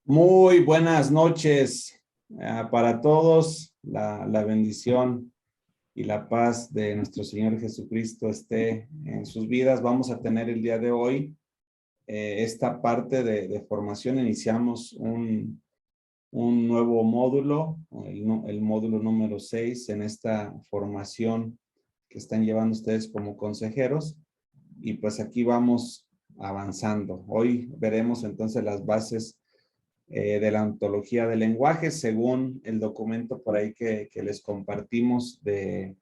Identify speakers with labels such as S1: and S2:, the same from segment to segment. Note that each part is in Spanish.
S1: Muy buenas noches para todos. La bendición y la paz de nuestro Señor Jesucristo esté en sus vidas. Vamos a tener el día de hoy esta parte de formación. Iniciamos un nuevo módulo, el módulo número 6 en esta formación que están llevando ustedes como consejeros. Y pues aquí vamos avanzando. Hoy veremos entonces las bases de la ontología del lenguaje según el documento por ahí que les compartimos de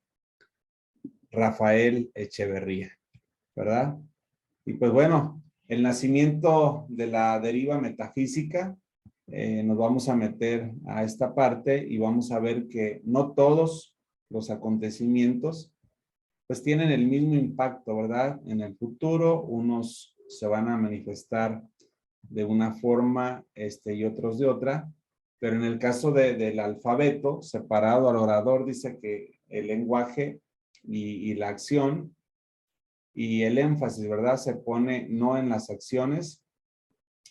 S1: Rafael Echeverría, ¿verdad? Y pues bueno, el nacimiento de la deriva metafísica, nos vamos a meter a esta parte y vamos a ver que no todos los acontecimientos pues tienen el mismo impacto, ¿verdad? En el futuro, unos se van a manifestar de una forma y otros de otra, pero en el caso del alfabeto separado al orador dice que el lenguaje y la acción y el énfasis, ¿verdad? Se pone no en las acciones,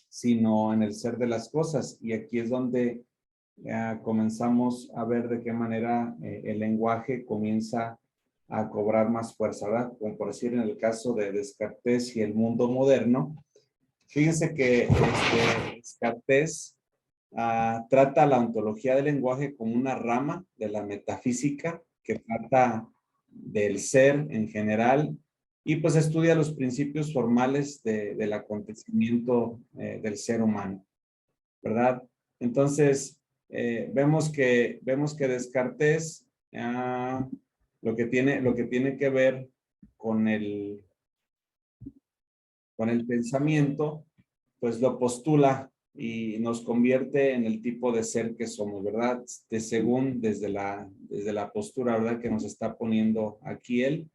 S1: sino en el ser de las cosas. Y aquí es donde comenzamos a ver de qué manera el lenguaje comienza a cobrar más fuerza, ¿verdad? Como por decir en el caso de Descartes y el mundo moderno. Fíjense que Descartes trata la ontología del lenguaje como una rama de la metafísica que trata del ser en general y pues estudia los principios formales del acontecimiento del ser humano, ¿verdad? Entonces, vemos que Descartes lo que tiene que ver con con el pensamiento, pues lo postula y nos convierte en el tipo de ser que somos, ¿verdad? Según desde la postura, ¿verdad? Que nos está poniendo aquí él.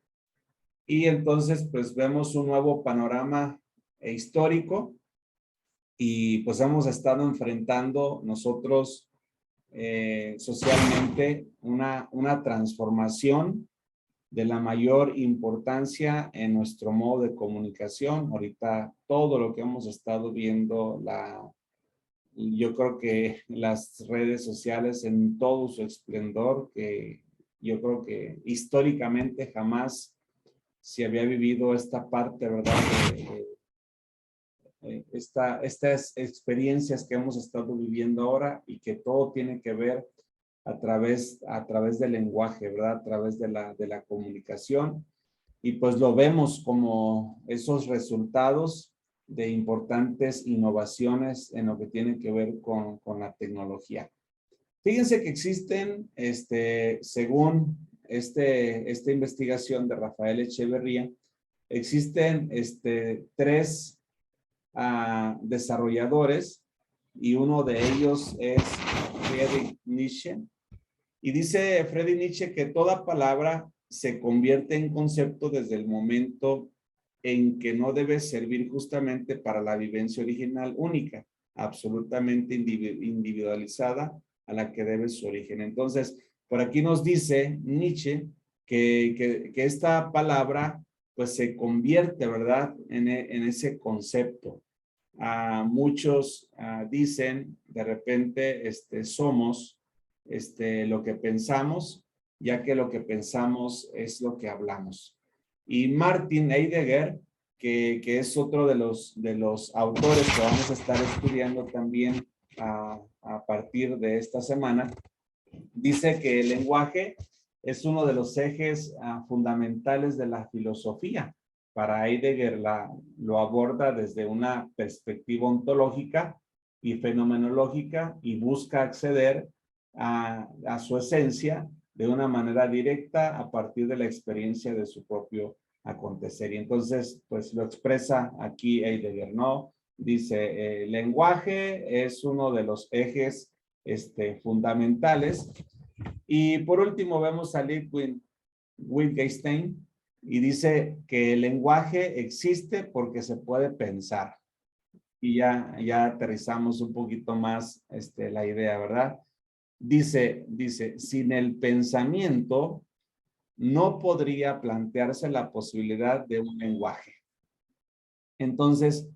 S1: Y entonces, pues vemos un nuevo panorama histórico y pues hemos estado enfrentando nosotros socialmente una transformación de la mayor importancia en nuestro modo de comunicación. Ahorita todo lo que hemos estado viendo, yo creo que las redes sociales en todo su esplendor, que yo creo que históricamente jamás se había vivido esta parte, ¿verdad? Estas experiencias que hemos estado viviendo ahora y que todo tiene que ver a través del lenguaje, ¿verdad? A través de la comunicación. Y pues lo vemos como esos resultados de importantes innovaciones en lo que tiene que ver con la tecnología. Fíjense que existen, según esta investigación de Rafael Echeverría, existen tres desarrolladores y uno de ellos es Friedrich Nietzsche. Y dice Friedrich Nietzsche que toda palabra se convierte en concepto desde el momento en que no debe servir justamente para la vivencia original única, absolutamente individualizada a la que debe su origen. Entonces, por aquí nos dice Nietzsche que esta palabra pues se convierte, ¿verdad?, en ese concepto. Muchos dicen de repente somos lo que pensamos, ya que lo que pensamos es lo que hablamos. Y Martin Heidegger, que es otro de los autores que vamos a estar estudiando también a partir de esta semana, dice que el lenguaje es uno de los ejes fundamentales de la filosofía. Para Heidegger lo aborda desde una perspectiva ontológica y fenomenológica y busca acceder a su esencia de una manera directa a partir de la experiencia de su propio acontecer. Y entonces, pues lo expresa aquí Heidegger, ¿no? Dice, el lenguaje es uno de los ejes fundamentales. Y por último vemos a Ludwig Wittgenstein y dice que el lenguaje existe porque se puede pensar. Y ya aterrizamos un poquito más la idea, ¿verdad? Dice, sin el pensamiento no podría plantearse la posibilidad de un lenguaje. Entonces,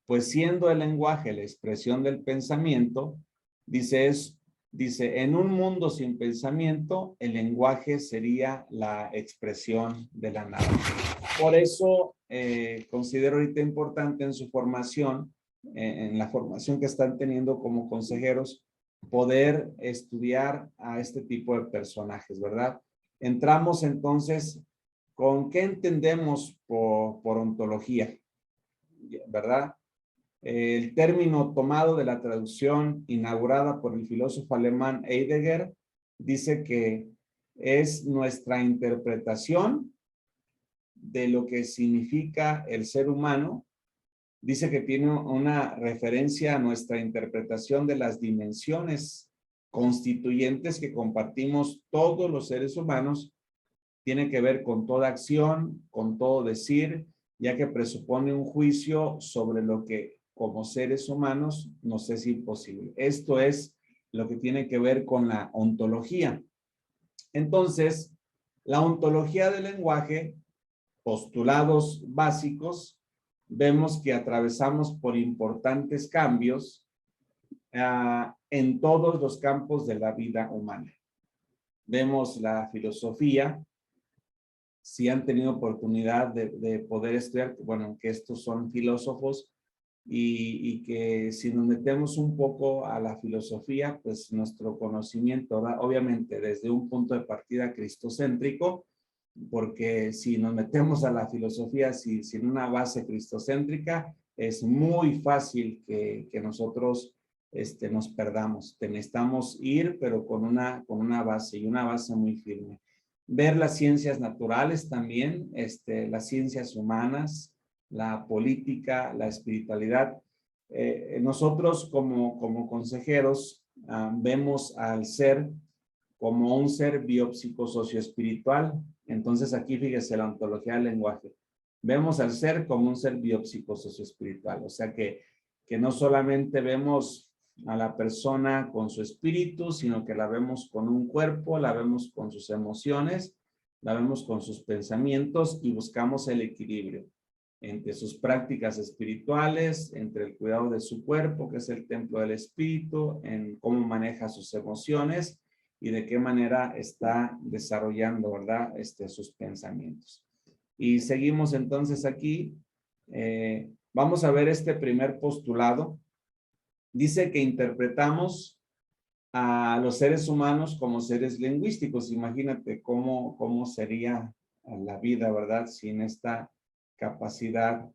S1: pues siendo el lenguaje la expresión del pensamiento, dice, en un mundo sin pensamiento, el lenguaje sería la expresión de la nada. Por eso considero ahorita importante en su formación, en la formación que están teniendo como consejeros, poder estudiar a este tipo de personajes, ¿verdad? Entramos entonces, ¿con qué entendemos por ontología? ¿Verdad? El término tomado de la traducción inaugurada por el filósofo alemán Heidegger dice que es nuestra interpretación de lo que significa el ser humano. Dice que tiene una referencia a nuestra interpretación de las dimensiones constituyentes que compartimos todos los seres humanos. Tiene que ver con toda acción, con todo decir, ya que presupone un juicio sobre lo que como seres humanos nos es imposible. Esto es lo que tiene que ver con la ontología. Entonces, la ontología del lenguaje, postulados básicos, vemos que atravesamos por importantes cambios en todos los campos de la vida humana. Vemos la filosofía. Si han tenido oportunidad de poder estudiar, bueno, que estos son filósofos y que si nos metemos un poco a la filosofía, pues nuestro conocimiento, ¿verdad? Obviamente desde un punto de partida cristocéntrico, porque si nos metemos a la filosofía sin una base cristocéntrica, es muy fácil que nosotros nos perdamos. Necesitamos ir, pero con una base y una base muy firme. Ver las ciencias naturales también, las ciencias humanas, la política, la espiritualidad. Nosotros como consejeros vemos al ser como un ser biopsicosocioespiritual. Entonces aquí fíjese la ontología del lenguaje. Vemos al ser como un ser biopsicosocioespiritual. O sea que no solamente vemos a la persona con su espíritu, sino que la vemos con un cuerpo, la vemos con sus emociones, la vemos con sus pensamientos y buscamos el equilibrio entre sus prácticas espirituales, entre el cuidado de su cuerpo, que es el templo del espíritu, en cómo maneja sus emociones y de qué manera está desarrollando, ¿verdad? Sus pensamientos. Y seguimos entonces aquí. Vamos a ver este primer postulado. Dice que interpretamos a los seres humanos como seres lingüísticos. Imagínate cómo sería la vida, ¿verdad? Sin esta capacidad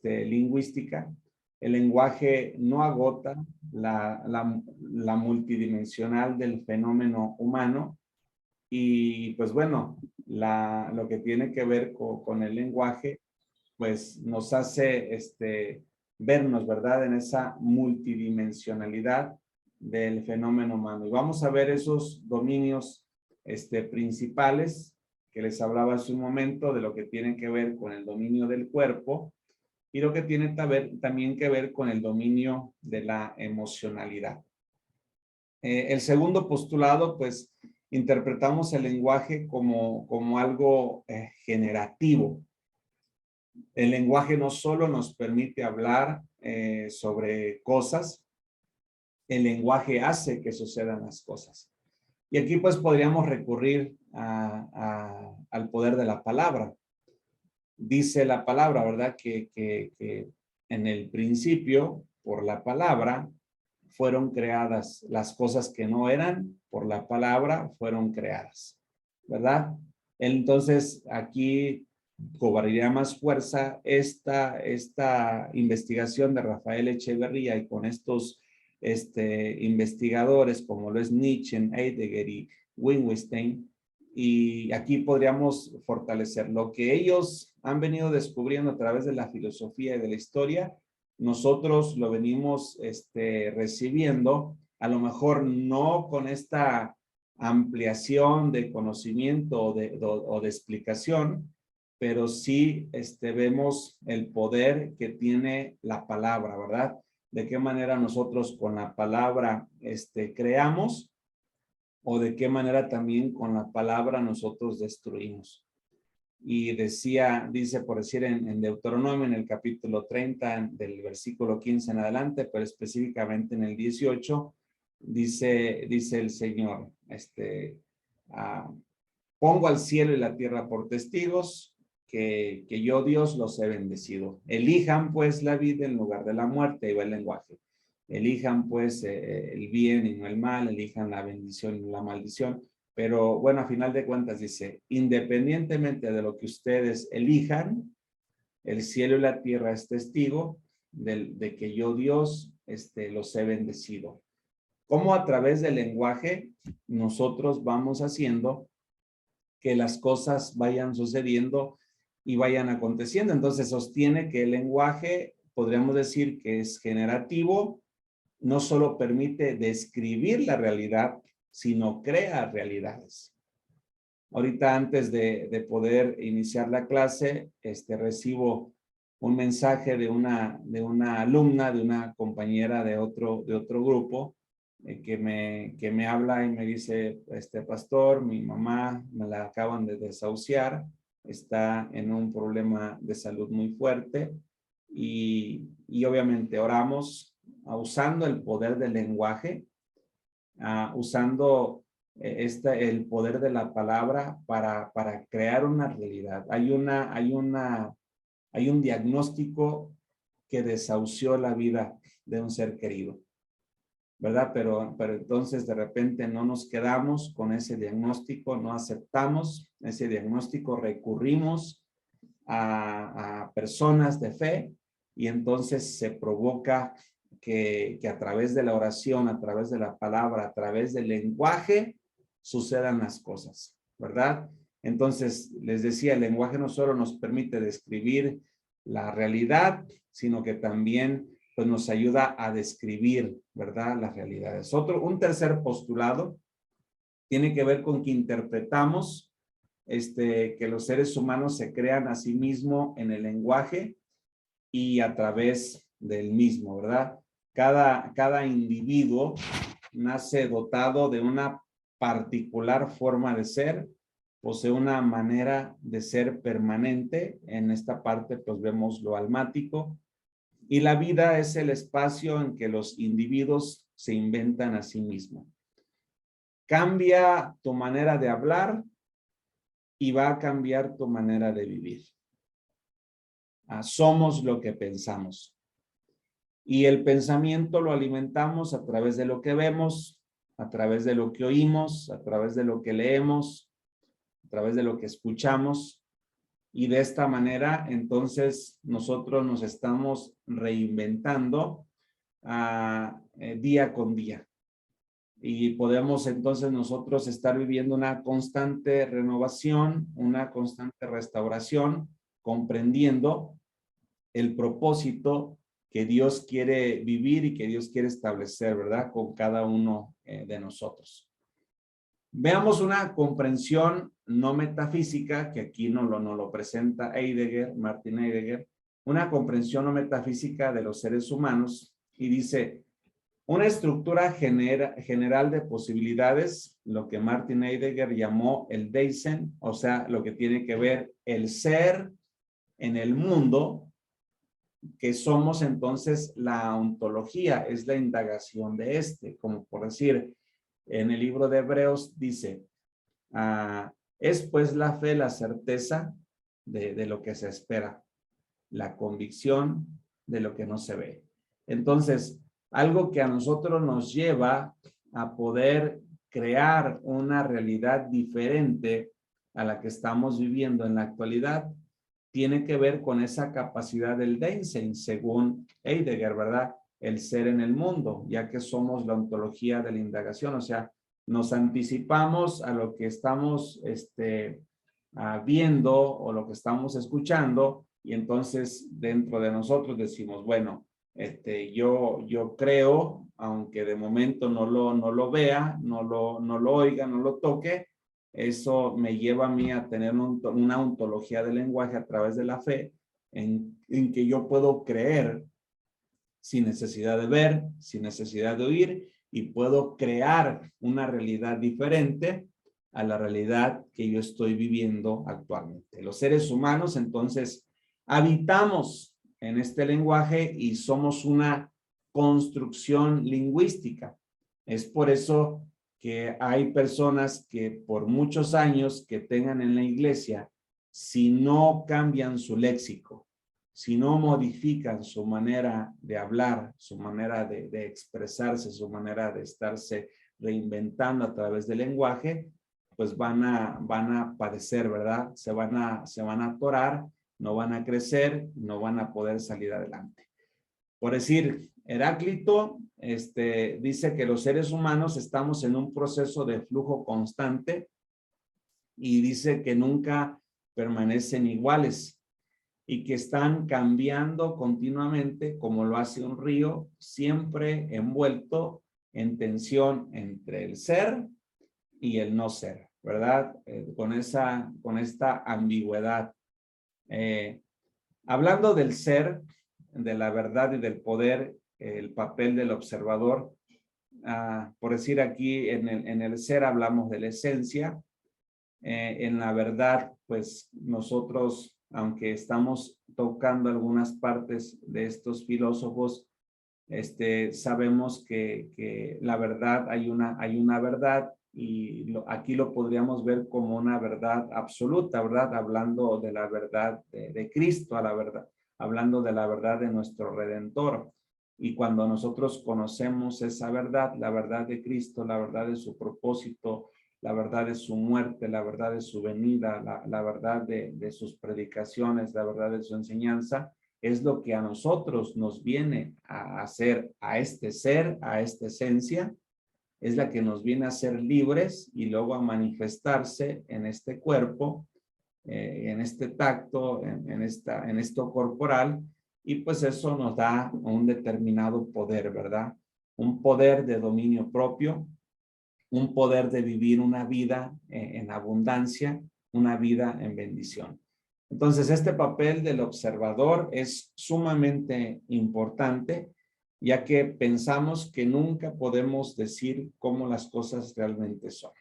S1: lingüística. El lenguaje no agota la multidimensional del fenómeno humano y pues bueno, lo que tiene que ver con el lenguaje, pues nos hace vernos, ¿verdad? En esa multidimensionalidad del fenómeno humano. Y vamos a ver esos dominios principales que les hablaba hace un momento de lo que tienen que ver con el dominio del cuerpo y lo que tiene también que ver con el dominio de la emocionalidad. El segundo postulado, pues, interpretamos el lenguaje como algo generativo. El lenguaje no solo nos permite hablar sobre cosas, el lenguaje hace que sucedan las cosas. Y aquí pues podríamos recurrir al poder de la palabra. Dice la palabra, ¿verdad? Que en el principio, por la palabra, fueron creadas las cosas que no eran, por la palabra fueron creadas, ¿verdad? Entonces, aquí cobraría más fuerza esta investigación de Rafael Echeverría y con estos investigadores como lo es Nietzsche, Heidegger y Wittgenstein. Y aquí podríamos fortalecer lo que ellos han venido descubriendo a través de la filosofía y de la historia. Nosotros lo venimos recibiendo, a lo mejor no con esta ampliación de conocimiento o de explicación, pero sí vemos el poder que tiene la palabra, ¿verdad? De qué manera nosotros con la palabra creamos o de qué manera también con la palabra nosotros destruimos. y dice por decir en Deuteronomio, en el capítulo 30, del versículo 15 en adelante, pero específicamente en el 18, dice el Señor, pongo al cielo y la tierra por testigos, que yo Dios los he bendecido. Elijan pues la vida en lugar de la muerte, y va el lenguaje. Elijan pues el bien y no el mal, elijan la bendición y no la maldición. Pero bueno, a final de cuentas dice, independientemente de lo que ustedes elijan, el cielo y la tierra es testigo de que yo Dios los he bendecido. Cómo a través del lenguaje nosotros vamos haciendo que las cosas vayan sucediendo y vayan aconteciendo. Entonces sostiene que el lenguaje, podríamos decir que es generativo, no solo permite describir la realidad, sino crea realidades. Ahorita antes de poder iniciar la clase, recibo un mensaje de una alumna, de una compañera de otro grupo, que me habla y me dice, pastor, mi mamá me la acaban de desahuciar, está en un problema de salud muy fuerte y obviamente oramos usando el poder del lenguaje, usando el poder de la palabra para crear una realidad. Hay un diagnóstico que desahució la vida de un ser querido, ¿verdad? Pero entonces de repente no nos quedamos con ese diagnóstico, no aceptamos ese diagnóstico, recurrimos a personas de fe y entonces se provoca que a través de la oración, a través de la palabra, a través del lenguaje, sucedan las cosas, ¿verdad? Entonces, les decía, el lenguaje no solo nos permite describir la realidad, sino que también pues, nos ayuda a describir, ¿verdad? Las realidades. Un tercer postulado tiene que ver con que interpretamos que los seres humanos se crean a sí mismos en el lenguaje y a través del mismo, ¿verdad? Cada individuo nace dotado de una particular forma de ser, posee una manera de ser permanente. En esta parte, pues vemos lo almático. Y la vida es el espacio en que los individuos se inventan a sí mismos. Cambia tu manera de hablar y va a cambiar tu manera de vivir. Somos lo que pensamos. Y el pensamiento lo alimentamos a través de lo que vemos, a través de lo que oímos, a través de lo que leemos, a través de lo que escuchamos. Y de esta manera, entonces, nosotros nos estamos reinventando día con día. Y podemos entonces nosotros estar viviendo una constante renovación, una constante restauración, comprendiendo el propósito que Dios quiere vivir y que Dios quiere establecer, ¿verdad? Con cada uno de nosotros. Veamos una comprensión no metafísica, que aquí no lo presenta Martin Heidegger, una comprensión no metafísica de los seres humanos, y dice, una estructura general de posibilidades, lo que Martin Heidegger llamó el Dasein, o sea, lo que tiene que ver el ser en el mundo, que somos entonces la ontología, es la indagación de como por decir, en el libro de Hebreos dice, es pues la fe, la certeza de lo que se espera, la convicción de lo que no se ve. Entonces, algo que a nosotros nos lleva a poder crear una realidad diferente a la que estamos viviendo en la actualidad, tiene que ver con esa capacidad del Dasein, según Heidegger, ¿verdad? El ser en el mundo, ya que somos la ontología de la indagación, o sea, nos anticipamos a lo que estamos viendo o lo que estamos escuchando, y entonces dentro de nosotros decimos, bueno, yo creo, aunque de momento no lo vea, no lo oiga, no lo toque, eso me lleva a mí a tener una ontología del lenguaje a través de la fe, en que yo puedo creer sin necesidad de ver, sin necesidad de oír, y puedo crear una realidad diferente a la realidad que yo estoy viviendo actualmente. Los seres humanos, entonces, habitamos en este lenguaje y somos una construcción lingüística. Es por eso que hay personas que por muchos años que tengan en la iglesia, si no cambian su léxico, si no modifican su manera de hablar, su manera de expresarse, su manera de estarse reinventando a través del lenguaje, pues van a padecer, ¿verdad? Se van a atorar, no van a crecer, no van a poder salir adelante. Por decir, Heráclito dice que los seres humanos estamos en un proceso de flujo constante y dice que nunca permanecen iguales y que están cambiando continuamente como lo hace un río, siempre envuelto en tensión entre el ser y el no ser, ¿verdad? Con esta ambigüedad. Hablando del ser, de la verdad y del poder, el papel del observador, por decir aquí, en el ser hablamos de la esencia, en la verdad, pues nosotros, aunque estamos tocando algunas partes de estos filósofos, sabemos que la verdad, hay una verdad y aquí lo podríamos ver como una verdad absoluta, ¿verdad? Hablando de la verdad de Cristo, a la verdad, hablando de la verdad de nuestro Redentor. Y cuando nosotros conocemos esa verdad, la verdad de Cristo, la verdad de su propósito, la verdad de su muerte, la verdad de su venida, la verdad de sus predicaciones, la verdad de su enseñanza, es lo que a nosotros nos viene a hacer, a este ser, a esta esencia, es la que nos viene a ser libres y luego a manifestarse en este cuerpo, en este tacto, en esto corporal, y pues eso nos da un determinado poder, ¿verdad? Un poder de dominio propio, un poder de vivir una vida en abundancia, una vida en bendición. Entonces, este papel del observador es sumamente importante, ya que pensamos que nunca podemos decir cómo las cosas realmente son.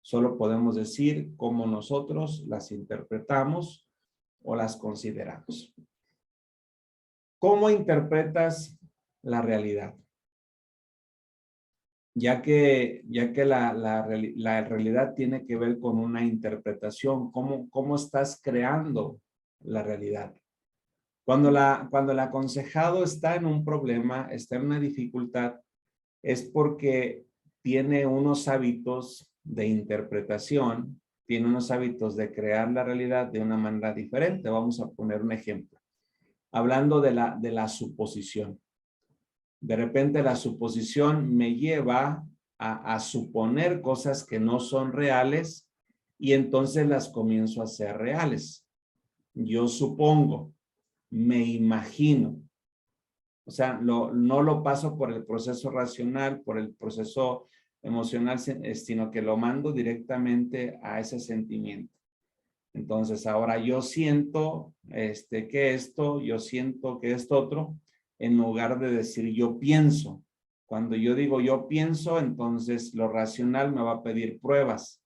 S1: Solo podemos decir cómo nosotros las interpretamos o las consideramos. ¿Cómo interpretas la realidad? Ya que la realidad tiene que ver con una interpretación, cómo estás creando la realidad. Cuando el aconsejado está en un problema, está en una dificultad, es porque tiene unos hábitos de interpretación, tiene unos hábitos de crear la realidad de una manera diferente. Vamos a poner un ejemplo. Hablando de la suposición. De repente la suposición me lleva a suponer cosas que no son reales y entonces las comienzo a hacer reales. Yo supongo, me imagino. O sea, no lo paso por el proceso racional, por el proceso emocional, sino que lo mando directamente a ese sentimiento. Entonces, ahora yo siento que esto, yo siento que esto otro, en lugar de decir yo pienso. Cuando yo digo yo pienso, entonces lo racional me va a pedir pruebas.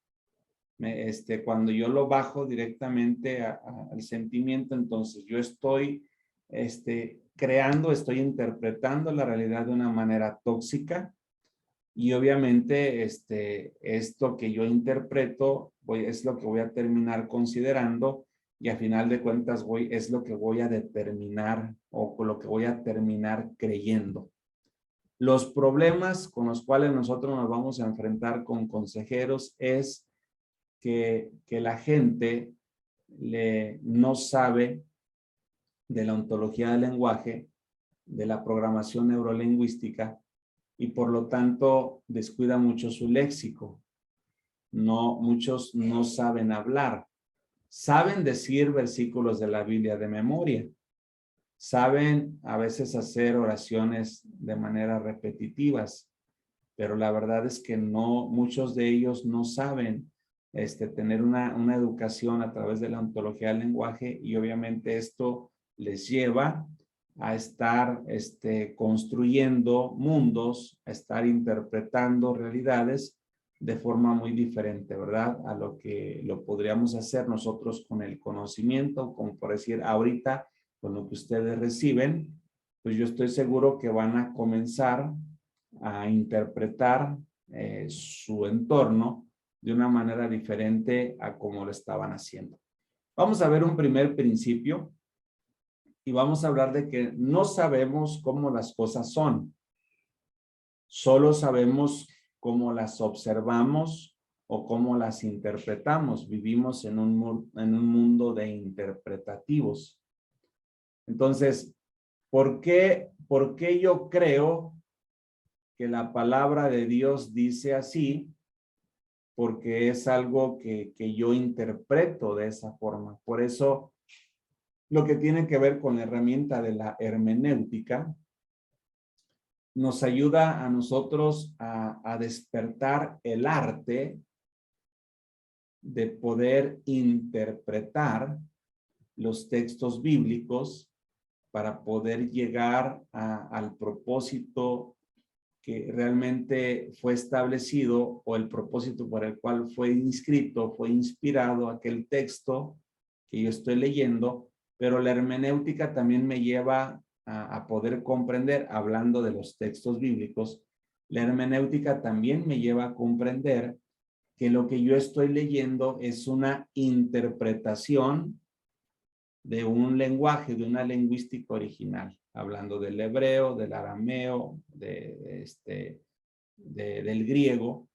S1: Cuando yo lo bajo directamente al sentimiento, entonces yo estoy creando, estoy interpretando la realidad de una manera tóxica. Y obviamente esto que yo interpreto es lo que voy a terminar considerando y a final de cuentas es lo que voy a determinar o con lo que voy a terminar creyendo. Los problemas con los cuales nosotros nos vamos a enfrentar con consejeros es que la gente no sabe de la ontología del lenguaje, de la programación neurolingüística, y por lo tanto descuida mucho su léxico. Muchos no saben hablar. Saben decir versículos de la Biblia de memoria. Saben a veces hacer oraciones de manera repetitivas, pero la verdad es que muchos de ellos no saben tener una educación a través de la ontología del lenguaje y obviamente esto les lleva a estar construyendo mundos, a estar interpretando realidades de forma muy diferente, ¿verdad? A lo que lo podríamos hacer nosotros con el conocimiento, como por decir ahorita, con lo que ustedes reciben, pues yo estoy seguro que van a comenzar a interpretar su entorno de una manera diferente a como lo estaban haciendo. Vamos a ver un primer principio y vamos a hablar de que no sabemos cómo las cosas son. Solo sabemos cómo las observamos o cómo las interpretamos. Vivimos en un mundo de interpretativos. Entonces, ¿por qué yo creo que la palabra de Dios dice así? Porque es algo que yo interpreto de esa forma. Por eso, lo que tiene que ver con la herramienta de la hermenéutica, nos ayuda a nosotros a despertar el arte de poder interpretar los textos bíblicos para poder llegar al propósito que realmente fue establecido o el propósito por el cual fue inscrito, fue inspirado aquel texto que yo estoy leyendo, pero la hermenéutica también me lleva a poder comprender, hablando de los textos bíblicos, la hermenéutica también me lleva a comprender que lo que yo estoy leyendo es una interpretación de un lenguaje, de una lingüística original, hablando del hebreo, del arameo, del griego,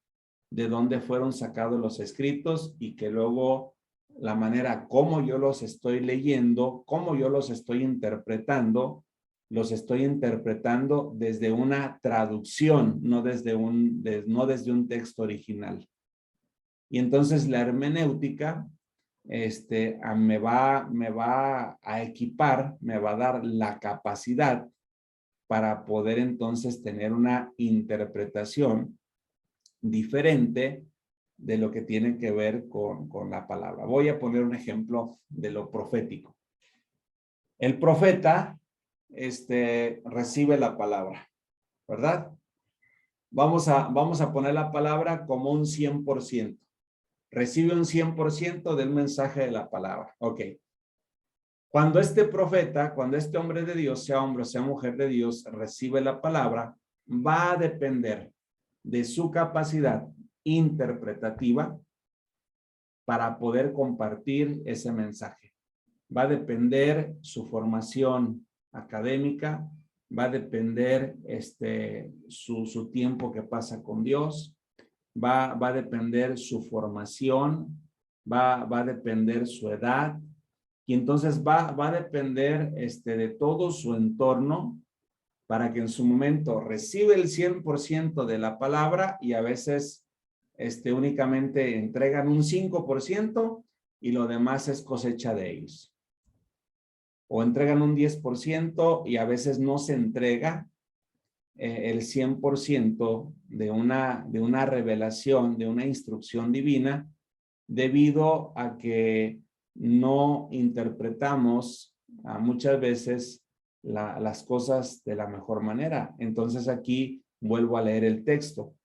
S1: de dónde fueron sacados los escritos y que luego la manera como yo los estoy leyendo, cómo yo los estoy interpretando desde una traducción, no desde un texto original. Y entonces la hermenéutica me va a equipar, me va a dar la capacidad para poder entonces tener una interpretación diferente de lo que tiene que ver con la palabra. Voy a poner un ejemplo de lo profético. El profeta recibe la palabra, ¿verdad? Vamos a poner la palabra como un 100%. Recibe un 100% del mensaje de la palabra. Ok. Cuando este profeta, cuando este hombre de Dios, sea hombre o sea mujer de Dios, recibe la palabra, va a depender de su capacidad interpretativa para poder compartir ese mensaje. Va a depender su formación académica, va a depender su tiempo que pasa con Dios, va a depender su formación, va a depender su edad, y entonces va a depender de todo su entorno para que en su momento reciba el 100% de la palabra y a veces únicamente entregan un 5% y lo demás es cosecha de ellos. O entregan un 10% y a veces no se entrega el 100% de una revelación, de una instrucción divina, debido a que no interpretamos muchas veces las cosas de la mejor manera. Entonces aquí vuelvo a leer el texto.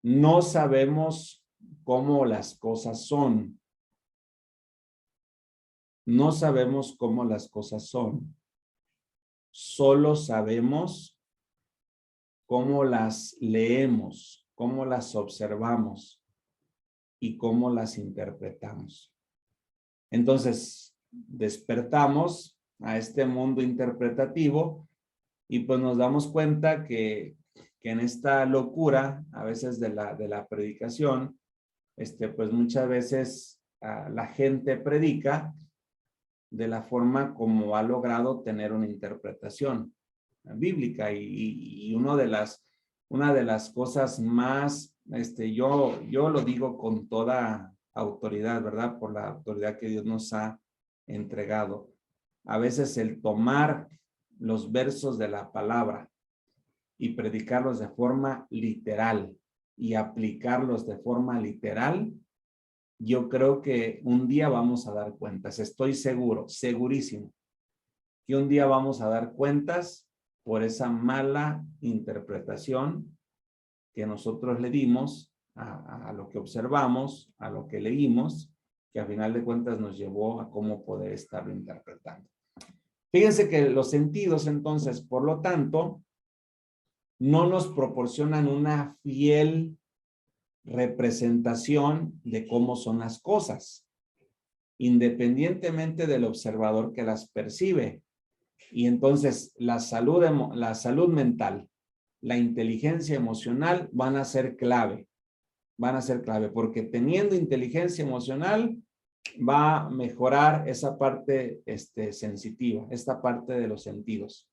S1: No sabemos cómo las cosas son. No sabemos cómo las cosas son. Solo sabemos cómo las leemos, cómo las observamos y cómo las interpretamos. Entonces, despertamos a este mundo interpretativo y pues nos damos cuenta que en esta locura, a veces de la predicación, pues muchas veces la gente predica de la forma como ha logrado tener una interpretación bíblica y una de las cosas más, yo lo digo con toda autoridad, ¿verdad? Por la autoridad que Dios nos ha entregado. A veces el tomar los versos de la palabra y predicarlos de forma literal y aplicarlos de forma literal, yo creo que un día vamos a dar cuentas. Estoy seguro, segurísimo, que un día vamos a dar cuentas por esa mala interpretación que nosotros le dimos a lo que observamos, a lo que leímos, que a final de cuentas nos llevó a cómo poder estarlo interpretando. Fíjense que los sentidos, entonces, por lo tanto, no nos proporcionan una fiel representación de cómo son las cosas, independientemente del observador que las percibe. Y entonces la salud mental, la inteligencia emocional van a ser clave. Van a ser clave porque teniendo inteligencia emocional va a mejorar esa parte sensitiva, esta parte de los sentidos.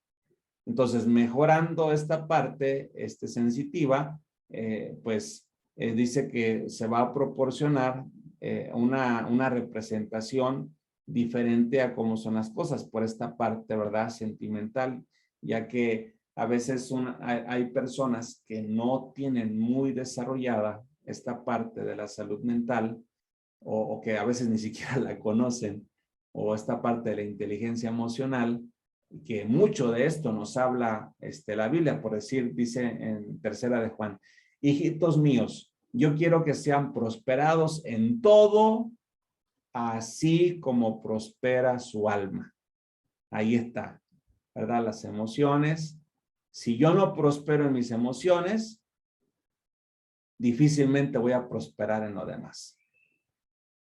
S1: Entonces, mejorando esta parte sensitiva, dice que se va a proporcionar una representación diferente a cómo son las cosas por esta parte, ¿verdad? Sentimental, ya que a veces hay personas que no tienen muy desarrollada esta parte de la salud mental o que a veces ni siquiera la conocen, o esta parte de la inteligencia emocional, que mucho de esto nos habla la Biblia, por decir, dice en 3 de Juan, hijitos míos, yo quiero que sean prosperados en todo, así como prospera su alma. Ahí está, ¿verdad? Las emociones. Si yo no prospero en mis emociones, difícilmente voy a prosperar en lo demás.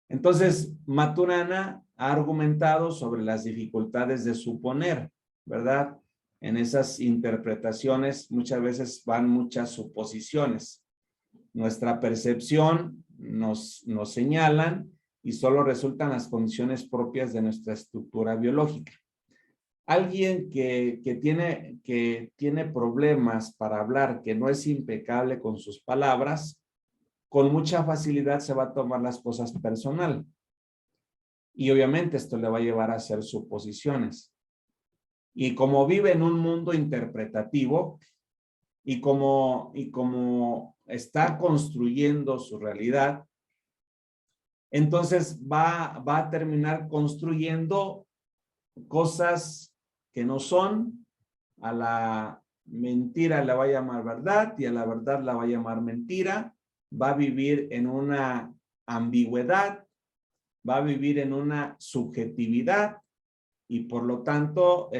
S1: Entonces, Maturana ha argumentado sobre las dificultades de suponer, ¿verdad? En esas interpretaciones muchas veces van muchas suposiciones. Nuestra percepción nos señalan y solo resultan las condiciones propias de nuestra estructura biológica. Alguien que tiene problemas para hablar, que no es impecable con sus palabras, con mucha facilidad se va a tomar las cosas personal. Y obviamente esto le va a llevar a hacer suposiciones. Y como vive en un mundo interpretativo y como está construyendo su realidad, entonces va a terminar construyendo cosas que no son. A la mentira la va a llamar verdad y a la verdad la va a llamar mentira. Va a vivir en una ambigüedad, va a vivir en una subjetividad y por lo tanto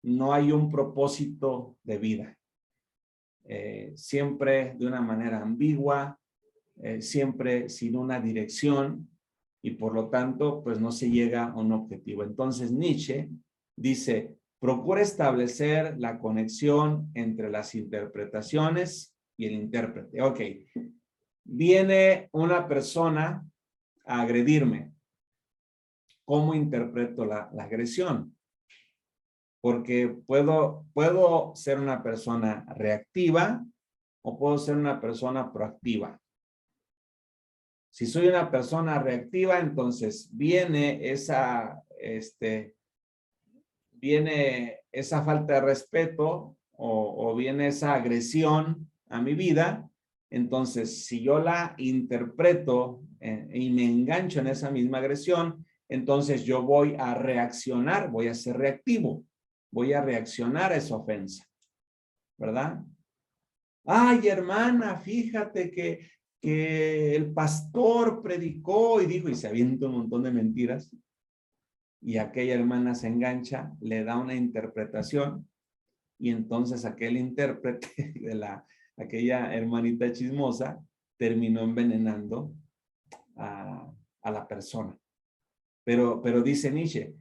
S1: no hay un propósito de vida. Siempre de una manera ambigua, siempre sin una dirección y por lo tanto pues no se llega a un objetivo. Entonces Nietzsche dice, procura establecer la conexión entre las interpretaciones y el intérprete. Ok, viene una persona a agredirme. ¿Cómo interpreto la agresión? Porque puedo ser una persona reactiva o puedo ser una persona proactiva. Si soy una persona reactiva, entonces viene esa falta de respeto o viene esa agresión a mi vida. Entonces, si yo la interpreto y me engancho en esa misma agresión, entonces yo voy a reaccionar, voy a ser reactivo, voy a reaccionar a esa ofensa, ¿verdad? Ay, hermana, fíjate que el pastor predicó y dijo, y se avienta un montón de mentiras, y aquella hermana se engancha, le da una interpretación, y entonces aquel intérprete de aquella hermanita chismosa terminó envenenando a la persona. Pero dice Nietzsche,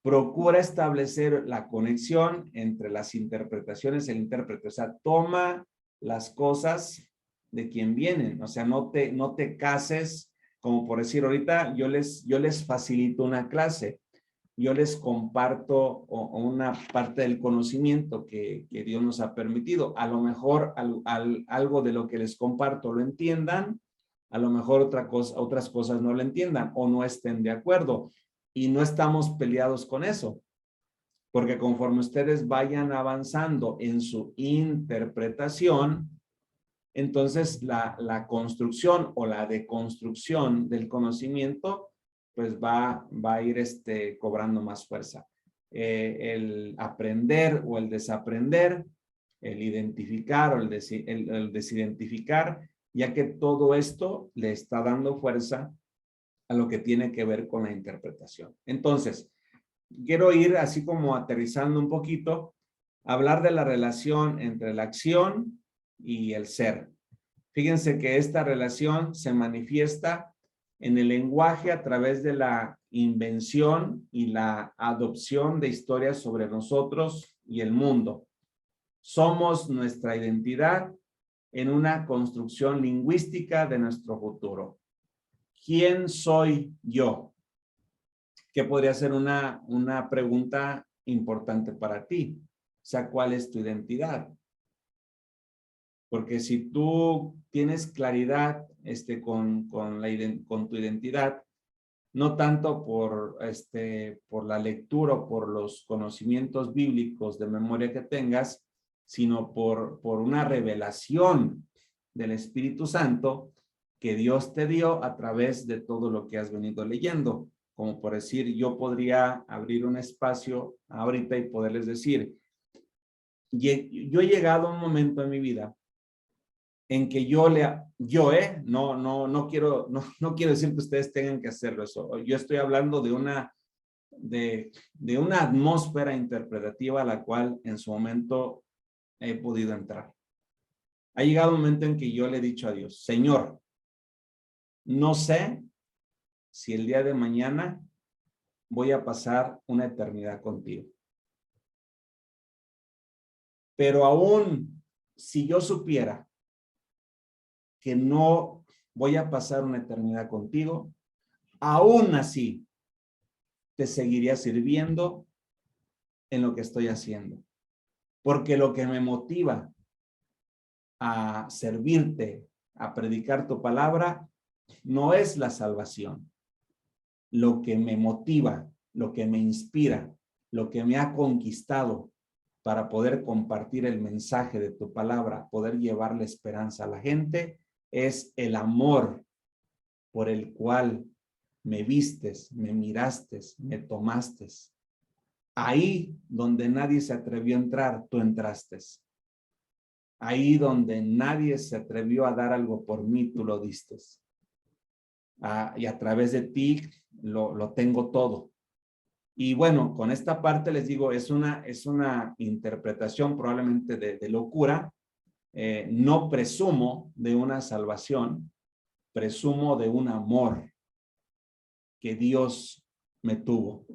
S1: procura establecer la conexión entre las interpretaciones y el intérprete. O sea, toma las cosas de quien vienen. O sea, no te cases, como por decir ahorita, yo les facilito una clase. Yo les comparto una parte del conocimiento que Dios nos ha permitido. A lo mejor algo de lo que les comparto lo entiendan, a lo mejor otras cosas no lo entiendan o no estén de acuerdo. Y no estamos peleados con eso, porque conforme ustedes vayan avanzando en su interpretación, entonces la construcción o la deconstrucción del conocimiento pues va a ir cobrando más fuerza. El aprender o el desaprender, el identificar o el desidentificar, ya que todo esto le está dando fuerza a lo que tiene que ver con la interpretación. Entonces, quiero ir así como aterrizando un poquito, hablar de la relación entre la acción y el ser. Fíjense que esta relación se manifiesta en el lenguaje a través de la invención y la adopción de historias sobre nosotros y el mundo. Somos nuestra identidad en una construcción lingüística de nuestro futuro. ¿Quién soy yo? Que podría ser una pregunta importante para ti. O sea, ¿cuál es tu identidad? Porque si tú tienes claridad con tu identidad, no tanto por la lectura o por los conocimientos bíblicos de memoria que tengas, sino por una revelación del Espíritu Santo que Dios te dio a través de todo lo que has venido leyendo. Como por decir, yo podría abrir un espacio ahorita y poderles decir, yo he llegado a un momento en mi vida en que no quiero decir que ustedes tengan que hacerlo eso. Yo estoy hablando de una atmósfera interpretativa a la cual en su momento he podido entrar. Ha llegado un momento en que yo le he dicho a Dios, Señor, no sé si el día de mañana voy a pasar una eternidad contigo. Pero aún si yo supiera que no voy a pasar una eternidad contigo, aún así te seguiría sirviendo en lo que estoy haciendo. Porque lo que me motiva a servirte, a predicar tu palabra, no es la salvación. Lo que me motiva, lo que me inspira, lo que me ha conquistado para poder compartir el mensaje de tu palabra, poder llevarle esperanza a la gente, es el amor por el cual me vistes, me miraste, me tomaste. Ahí donde nadie se atrevió a entrar, tú entraste. Ahí donde nadie se atrevió a dar algo por mí, tú lo diste. Y a través de ti lo tengo todo. Y bueno, con esta parte les digo, es una interpretación probablemente de locura. No presumo de una salvación, presumo de un amor que Dios me tuvo.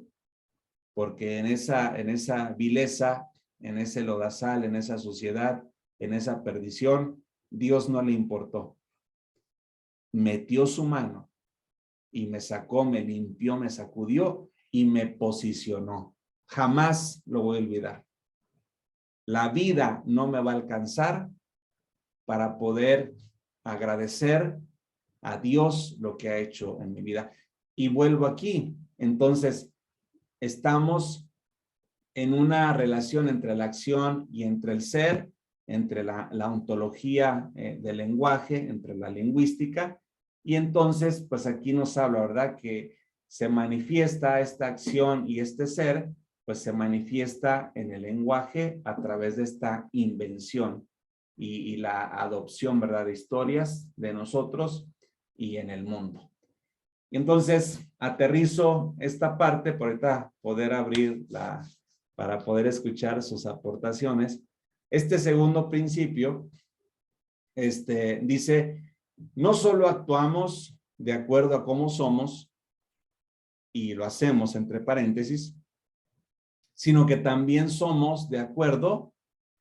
S1: Porque en esa vileza, en ese lodazal, en esa suciedad, en esa perdición, Dios no le importó. Metió su mano y me sacó, me limpió, me sacudió y me posicionó. Jamás lo voy a olvidar. La vida no me va a alcanzar para poder agradecer a Dios lo que ha hecho en mi vida. Y vuelvo aquí. Entonces, estamos en una relación entre la acción y entre el ser, entre la ontología del lenguaje, entre la lingüística. Y entonces, pues aquí nos habla, ¿verdad? Que se manifiesta esta acción y este ser, pues se manifiesta en el lenguaje a través de esta invención y la adopción, ¿verdad? De historias de nosotros y en el mundo. Y entonces aterrizo esta parte por ahorita poder abrir para poder escuchar sus aportaciones. Este segundo principio, dice, no solo actuamos de acuerdo a cómo somos, y lo hacemos entre paréntesis, sino que también somos de acuerdo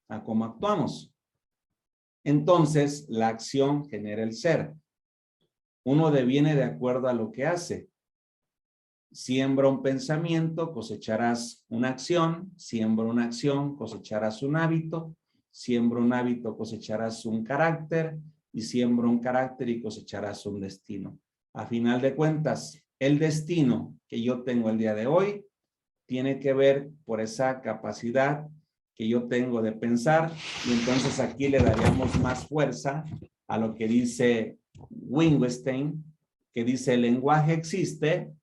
S1: a cómo actuamos. Entonces, la acción genera el ser. Uno deviene de acuerdo a lo que hace. Siembra un pensamiento, cosecharás una acción. Siembra una acción, cosecharás un hábito. Siembra un hábito, cosecharás un carácter. Y siembra un carácter y cosecharás un destino. A final de cuentas, el destino que yo tengo el día de hoy tiene que ver por esa capacidad que yo tengo de pensar. Y entonces aquí le daríamos más fuerza a lo que dice Wittgenstein, que dice el lenguaje existe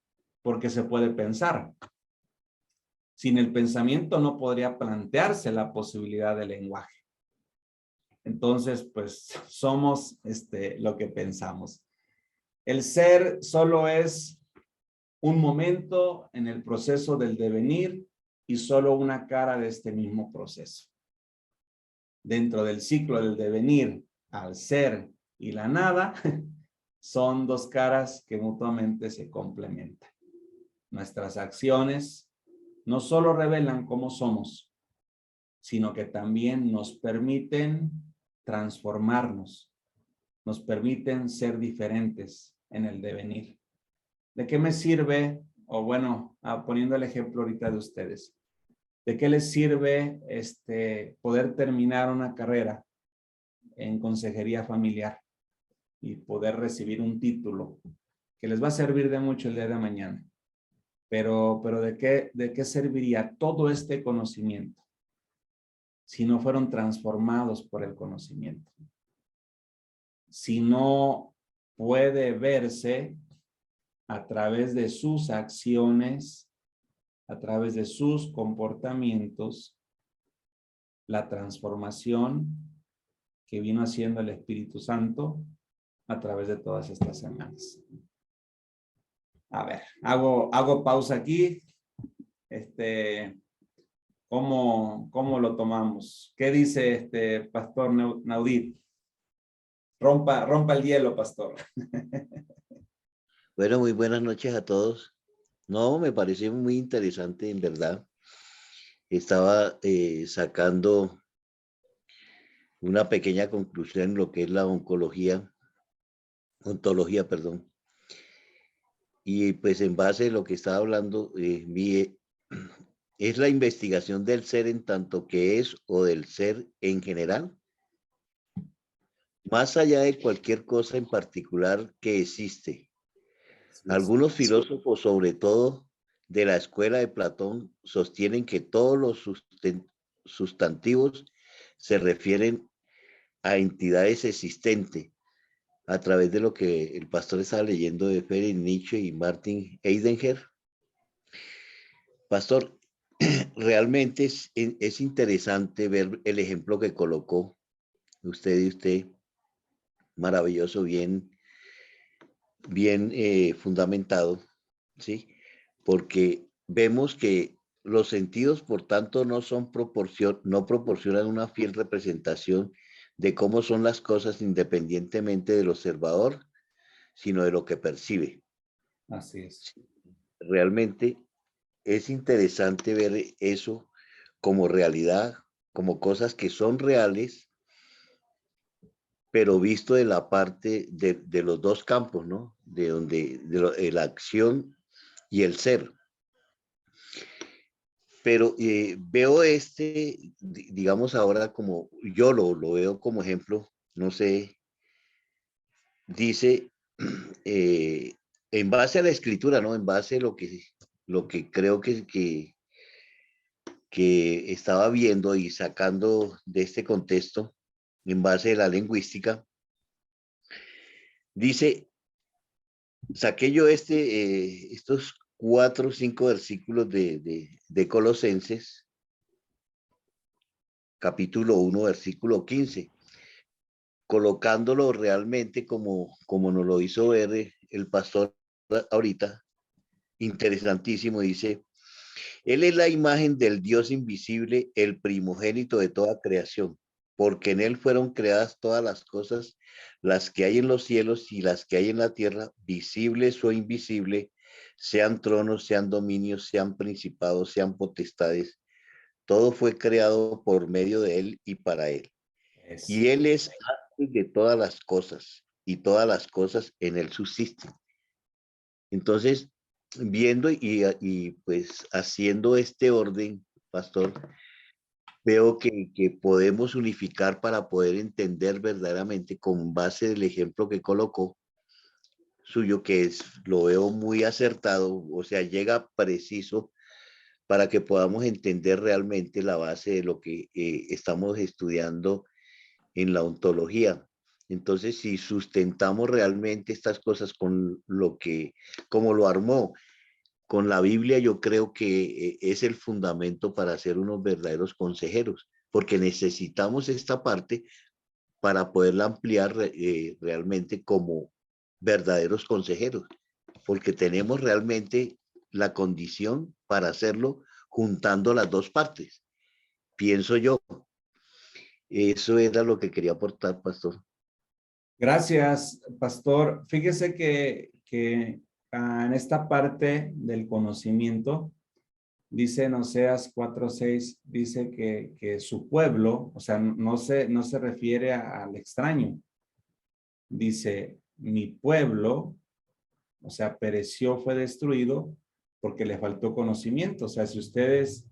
S1: porque se puede pensar. Sin el pensamiento no podría plantearse la posibilidad del lenguaje. Entonces, pues somos lo que pensamos. El ser solo es un momento en el proceso del devenir y solo una cara de este mismo proceso. Dentro del ciclo del devenir al ser y la nada, son dos caras que mutuamente se complementan. Nuestras acciones no solo revelan cómo somos, sino que también nos permiten transformarnos, nos permiten ser diferentes en el devenir. ¿De qué me sirve? O bueno, poniendo el ejemplo ahorita de ustedes, ¿de qué les sirve poder terminar una carrera en consejería familiar y poder recibir un título que les va a servir de mucho el día de mañana? Pero ¿de qué serviría todo este conocimiento si no fueron transformados por el conocimiento? Si no puede verse a través de sus acciones, a través de sus comportamientos, la transformación que vino haciendo el Espíritu Santo a través de todas estas semanas. A ver, hago pausa aquí. ¿Cómo lo tomamos? ¿Qué dice Pastor Naudit? Rompa el hielo, pastor.
S2: Bueno, muy buenas noches a todos. No, me pareció muy interesante, en verdad. Estaba sacando una pequeña conclusión en lo que es la ontología, perdón. Y pues en base a lo que estaba hablando, es la investigación del ser en tanto que es o del ser en general, más allá de cualquier cosa en particular que existe. Algunos filósofos, sobre todo de la escuela de Platón, sostienen que todos los sustantivos se refieren a entidades existentes, a través de lo que el pastor estaba leyendo de Friedrich Nietzsche y Martin Heidegger. Pastor, realmente es interesante ver el ejemplo que colocó usted, maravilloso, bien fundamentado, ¿sí? Porque vemos que los sentidos, por tanto, no proporcionan una fiel representación de cómo son las cosas independientemente del observador, sino de lo que percibe.
S1: Así es.
S2: Realmente es interesante ver eso como realidad, como cosas que son reales, pero visto de la parte de los dos campos, ¿no? De la acción y el ser. Pero veo digamos ahora como yo lo veo como ejemplo, no sé, dice, en base a la escritura, ¿no? En base a lo que creo que estaba viendo y sacando de este contexto, en base a la lingüística, dice, saqué yo estos 4 o 5 versículos de Colosenses, capítulo 1, versículo 15, colocándolo realmente como nos lo hizo ver el pastor ahorita, interesantísimo, dice, Él es la imagen del Dios invisible, el primogénito de toda creación, porque en Él fueron creadas todas las cosas, las que hay en los cielos y las que hay en la tierra, visibles o invisibles, sean tronos, sean dominios, sean principados, sean potestades. Todo fue creado por medio de Él y para Él. Y Él es antes de todas las cosas, y todas las cosas en Él subsisten. Entonces, viendo y pues haciendo este orden, pastor, veo que podemos unificar para poder entender verdaderamente con base del ejemplo que colocó suyo, lo veo muy acertado, o sea, llega preciso para que podamos entender realmente la base de lo que estamos estudiando en la ontología. Entonces, si sustentamos realmente estas cosas como lo armó, con la Biblia, yo creo que es el fundamento para ser unos verdaderos consejeros, porque necesitamos esta parte para poderla ampliar realmente como verdaderos consejeros, porque tenemos realmente la condición para hacerlo juntando las dos partes. Pienso yo. Eso era lo que quería aportar, pastor.
S1: Gracias, pastor. Fíjese que en esta parte del conocimiento, dice en Oseas 4:6, dice que su pueblo, o sea, no se refiere al extraño. Dice, mi pueblo, o sea, pereció, fue destruido porque le faltó conocimiento. O sea, si ustedes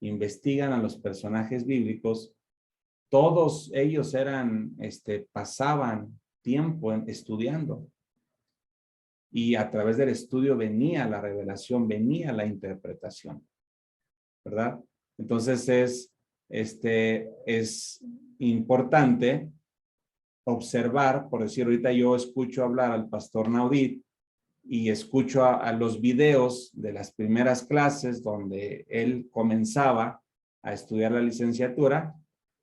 S1: investigan a los personajes bíblicos, todos ellos pasaban tiempo estudiando. Y a través del estudio venía la revelación, venía la interpretación, ¿verdad? Entonces es importante observar, por decir, ahorita yo escucho hablar al pastor Naudit y escucho a los videos de las primeras clases donde él comenzaba a estudiar la licenciatura,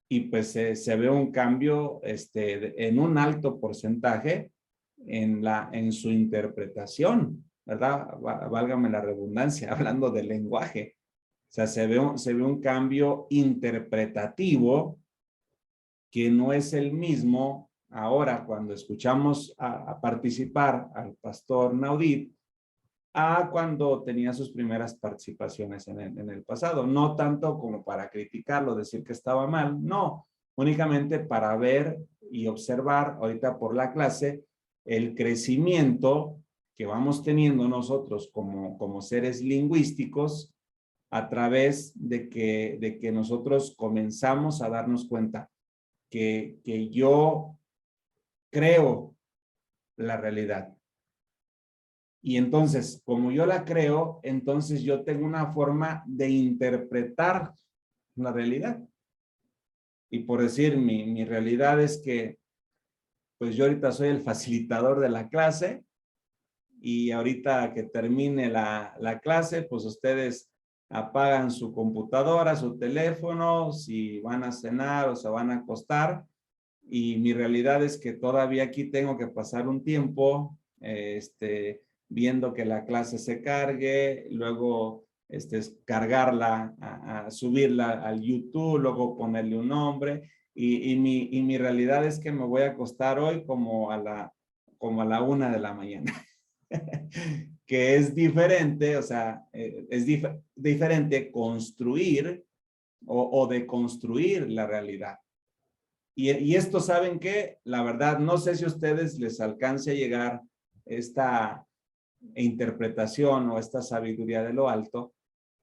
S1: y pues se ve un cambio en un alto porcentaje en su interpretación, ¿verdad? Válgame la redundancia, hablando del lenguaje. O sea, se ve un cambio interpretativo que no es el mismo ahora cuando escuchamos a participar al pastor Naudit a cuando tenía sus primeras participaciones en el pasado. No tanto como para criticarlo, decir que estaba mal, no, únicamente para ver y observar ahorita por la clase el crecimiento que vamos teniendo nosotros como seres lingüísticos a través de que nosotros comenzamos a darnos cuenta que yo creo la realidad. Y entonces, como yo la creo, entonces yo tengo una forma de interpretar la realidad. Y por decir, mi realidad es que, pues yo ahorita soy el facilitador de la clase, y ahorita que termine la clase, pues ustedes apagan su computadora, su teléfono, si van a cenar o se van a acostar. Y mi realidad es que todavía aquí tengo que pasar un tiempo, viendo que la clase se cargue, luego cargarla, a subirla al YouTube, luego ponerle un nombre, y mi realidad es que me voy a acostar hoy como a la 1 de la mañana. Que es diferente, o sea, es diferente construir o deconstruir la realidad. Y esto, ¿saben qué? La verdad, no sé si a ustedes les alcance a llegar esta interpretación o esta sabiduría de lo alto,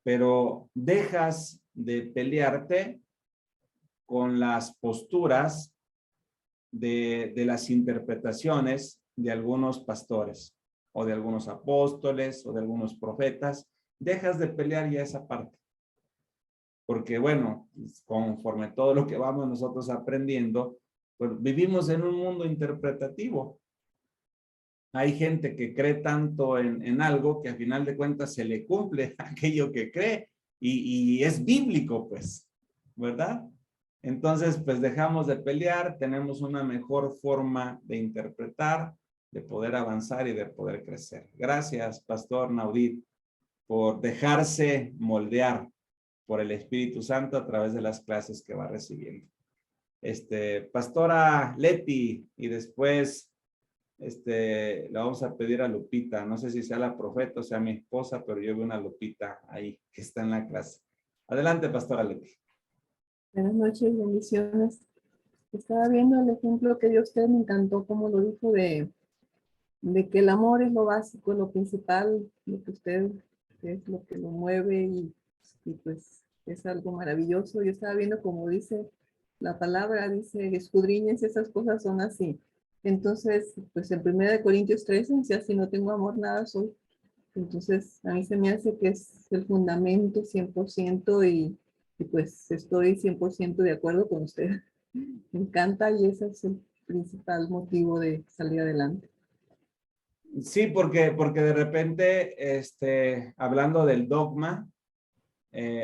S1: pero dejas de pelearte con las posturas de las interpretaciones de algunos pastores o de algunos apóstoles o de algunos profetas. Dejas de pelear ya esa parte. Porque bueno, conforme todo lo que vamos nosotros aprendiendo, pues vivimos en un mundo interpretativo. Hay gente que cree tanto en algo que a final de cuentas se le cumple aquello que cree, y es bíblico, pues, ¿verdad? Entonces, pues dejamos de pelear, tenemos una mejor forma de interpretar, de poder avanzar y de poder crecer. Gracias, Pastor Naudit, por dejarse moldear por el Espíritu Santo a través de las clases que va recibiendo. Pastora Leti, y después le vamos a pedir a Lupita, no sé si sea la profeta o sea mi esposa, pero yo veo una Lupita ahí que está en la clase. Adelante, Pastora Leti.
S3: Buenas noches, bendiciones. Estaba viendo el ejemplo que dio usted, me encantó como lo dijo de que el amor es lo básico, lo principal, lo que usted es lo que lo mueve, y pues es algo maravilloso. Yo estaba viendo como dice la palabra, dice, escudriñense, esas cosas son así. Entonces, pues en 1 Corintios 13 dice, si no tengo amor, nada soy. Entonces, a mí se me hace que es el fundamento 100%, y pues estoy 100% de acuerdo con usted. Me encanta, y ese es el principal motivo de salir adelante.
S1: Sí, porque de repente, hablando del dogma,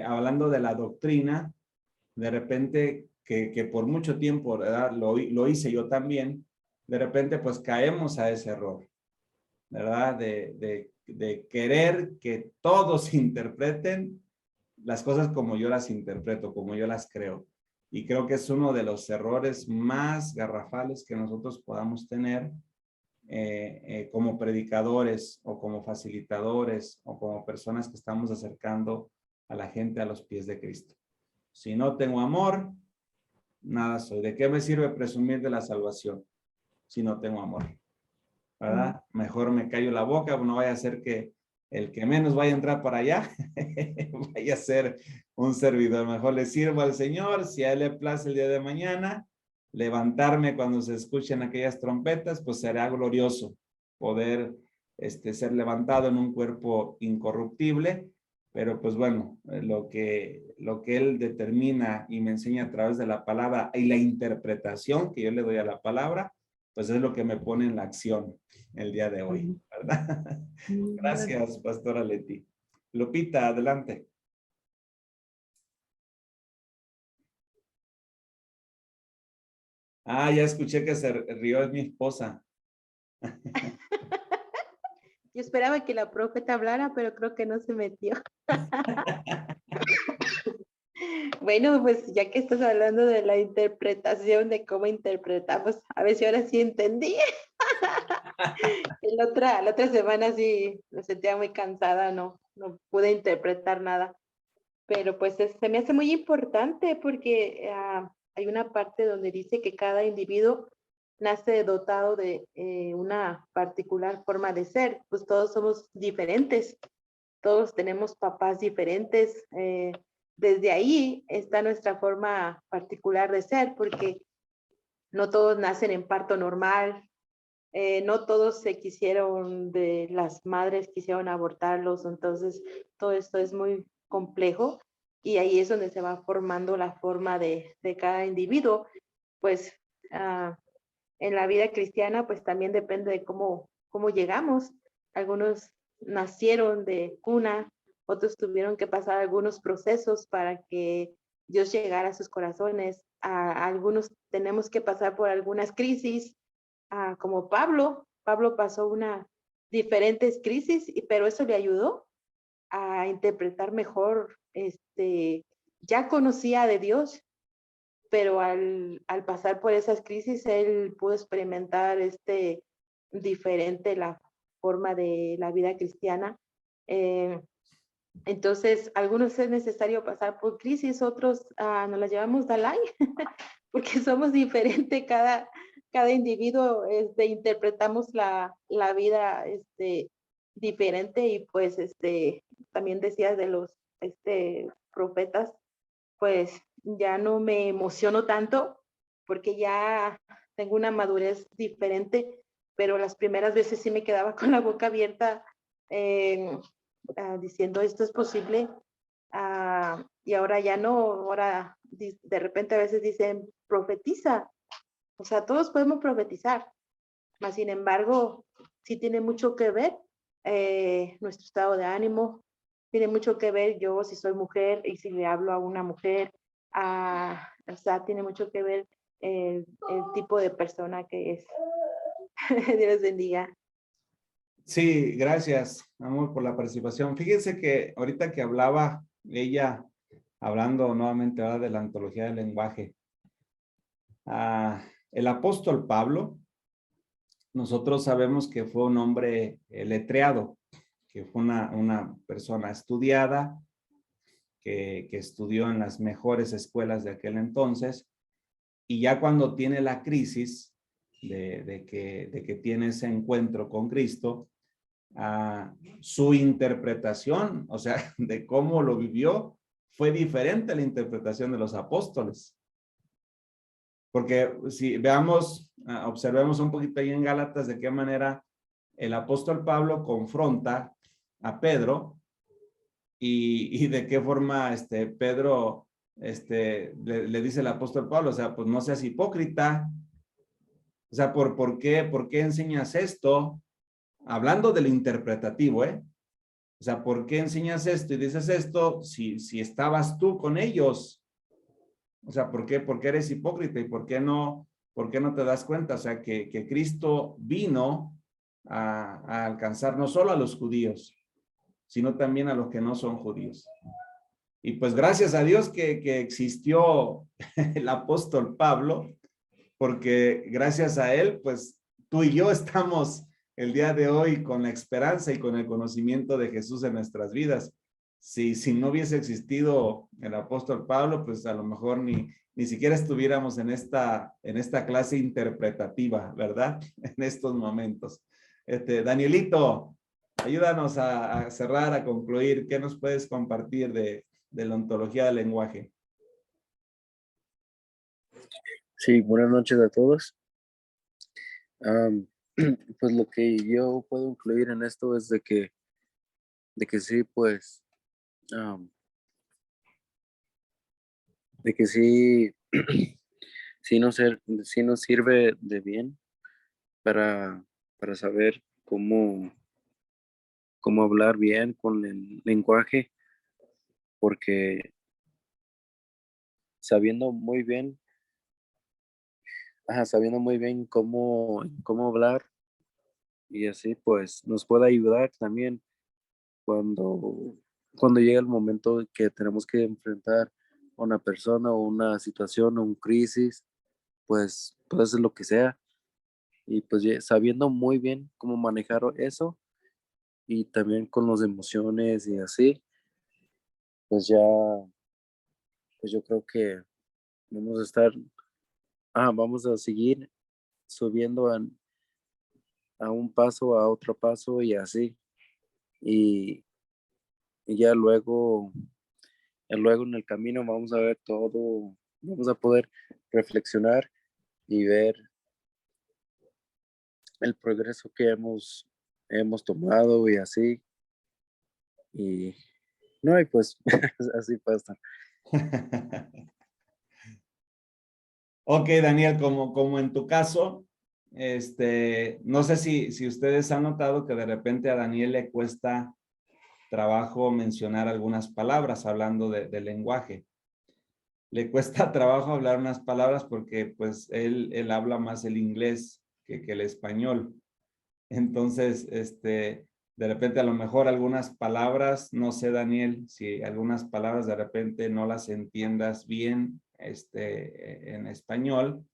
S1: hablando de la doctrina, de repente que por mucho tiempo, ¿verdad? Lo hice yo también, de repente pues caemos a ese error, ¿verdad? De querer que todos interpreten las cosas como yo las interpreto, como yo las creo. Y creo que es uno de los errores más garrafales que nosotros podamos tener como predicadores o como facilitadores o como personas que estamos acercando a la gente a los pies de Cristo. Si no tengo amor, nada soy. ¿De qué me sirve presumir de la salvación si no tengo amor? ¿Verdad? Mejor me callo la boca, no vaya a ser que el que menos vaya a entrar para allá vaya a ser un servidor. Mejor le sirvo al Señor, si a Él le place el día de mañana, levantarme cuando se escuchen aquellas trompetas, pues será glorioso poder ser levantado en un cuerpo incorruptible. Pero pues bueno, lo que Él determina y me enseña a través de la palabra y la interpretación que yo le doy a la palabra, pues es lo que me pone en la acción el día de hoy, ¿verdad? Gracias, Pastora Leti. Lupita, adelante. Ah, ya escuché que se rió, es mi esposa.
S4: Yo esperaba que la profeta hablara, pero creo que no se metió. Bueno, pues ya que estás hablando de la interpretación, de cómo interpretamos, a ver si ahora sí entendí. La otra semana sí me sentía muy cansada, no pude interpretar nada. Pero pues se me hace muy importante porque hay una parte donde dice que cada individuo nace dotado de una particular forma de ser. Pues todos somos diferentes, todos tenemos papás diferentes. Desde ahí está nuestra forma particular de ser, porque no todos nacen en parto normal, no todos se quisieron, de las madres quisieron abortarlos, entonces todo esto es muy complejo y ahí es donde se va formando la forma de cada individuo. Pues en la vida cristiana pues también depende de cómo llegamos. Algunos nacieron de cuna, otros tuvieron que pasar algunos procesos para que Dios llegara a sus corazones. Algunos tenemos que pasar por algunas crisis, como Pablo pasó una diferentes crisis, pero eso le ayudó a interpretar mejor. Ya conocía de Dios, pero al pasar por esas crisis, él pudo experimentar diferente la forma de la vida cristiana. Entonces, algunos es necesario pasar por crisis, otros nos las llevamos Dalai, porque somos diferentes, cada individuo interpretamos la vida diferente. Y pues también decías de los profetas, pues ya no me emociono tanto porque ya tengo una madurez diferente, pero las primeras veces sí me quedaba con la boca abierta diciendo esto es posible. Y ahora ya no, ahora de repente a veces dicen profetiza, o sea, todos podemos profetizar, mas sin embargo sí tiene mucho que ver nuestro estado de ánimo, tiene mucho que ver yo si soy mujer y si le hablo a una mujer, o sea, tiene mucho que ver el tipo de persona que es. Dios bendiga.
S1: Sí, gracias, amor, por la participación. Fíjense que ahorita que hablaba ella, hablando nuevamente ahora de la antología del lenguaje, el apóstol Pablo, nosotros sabemos que fue un hombre letreado, que fue una persona estudiada, que estudió en las mejores escuelas de aquel entonces, y ya cuando tiene la crisis de que tiene ese encuentro con Cristo, su interpretación, o sea, de cómo lo vivió, fue diferente a la interpretación de los apóstoles. Porque si veamos, observemos un poquito ahí en Gálatas de qué manera el apóstol Pablo confronta a Pedro y de qué forma Pedro le dice el apóstol Pablo, o sea, pues no seas hipócrita, o sea, ¿por qué enseñas esto? Hablando de lo interpretativo, ¿eh? O sea, ¿por qué enseñas esto y dices esto si estabas tú con ellos? O sea, ¿por qué? ¿Por qué eres hipócrita? ¿Y por qué no te das cuenta? O sea, que Cristo vino a alcanzar no solo a los judíos, sino también a los que no son judíos. Y pues gracias a Dios que existió el apóstol Pablo, porque gracias a él, pues tú y yo estamos el día de hoy con la esperanza y con el conocimiento de Jesús en nuestras vidas. Si no hubiese existido el apóstol Pablo, pues a lo mejor ni siquiera estuviéramos en esta clase interpretativa, ¿verdad? En estos momentos. Danielito, ayúdanos a cerrar, a concluir. ¿Qué nos puedes compartir de la ontología del lenguaje?
S5: Sí, buenas noches a todos. Am, pues lo que yo puedo incluir en esto es de que sí, pues, am, de que sí, sí nos sirve de bien para, para saber cómo hablar bien con el lenguaje, porque sabiendo muy bien, sabiendo muy bien cómo hablar y así, pues, nos puede ayudar también cuando, cuando llega el momento que tenemos que enfrentar a una persona o una situación o un crisis, pues puede ser lo que sea. Y pues sabiendo muy bien cómo manejar eso y también con las emociones y así, pues ya, pues yo creo que vamos a estar, vamos a seguir subiendo a un paso, a otro paso y así. Y, y ya luego en el camino vamos a ver todo, vamos a poder reflexionar y ver el progreso que hemos tomado y así. Y no, y pues así pasa.
S1: Ok, Daniel, como en tu caso, no sé si ustedes han notado que de repente a Daniel le cuesta trabajo mencionar algunas palabras hablando del lenguaje. Le cuesta trabajo hablar unas palabras porque pues él habla más el inglés que el español. Entonces, de repente a lo mejor algunas palabras, no sé, Daniel, si algunas palabras de repente no las entiendas bien, en español,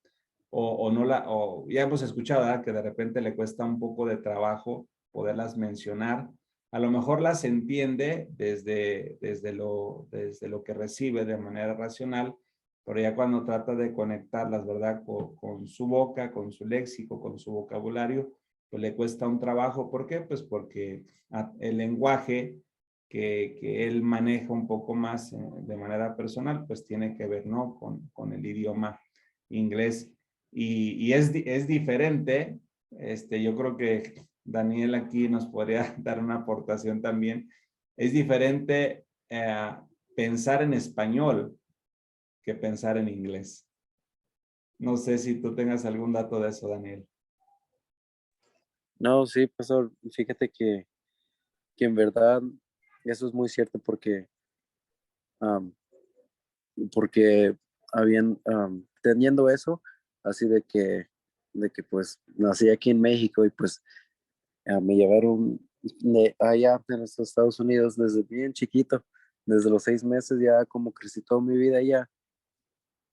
S1: o no o ya hemos escuchado, ¿verdad? Que de repente le cuesta un poco de trabajo poderlas mencionar. A lo mejor las entiende desde lo que recibe de manera racional, pero ya cuando trata de conectarlas, ¿verdad? Con su boca, con su léxico, con su vocabulario, pues le cuesta un trabajo. ¿Por qué? Pues porque el lenguaje que él maneja un poco más de manera personal, pues tiene que ver, ¿no? Con el idioma inglés. Y es diferente. Yo creo que Daniel aquí nos podría dar una aportación también. Es diferente pensar en español que pensar en inglés. No sé si tú tengas algún dato de eso, Daniel.
S5: No, sí, pastor, fíjate que en verdad eso es muy cierto am, porque teniendo eso, así de que pues nací aquí en México y pues me llevaron allá en los Estados Unidos desde bien chiquito, desde los 6 meses ya como crecí toda mi vida allá,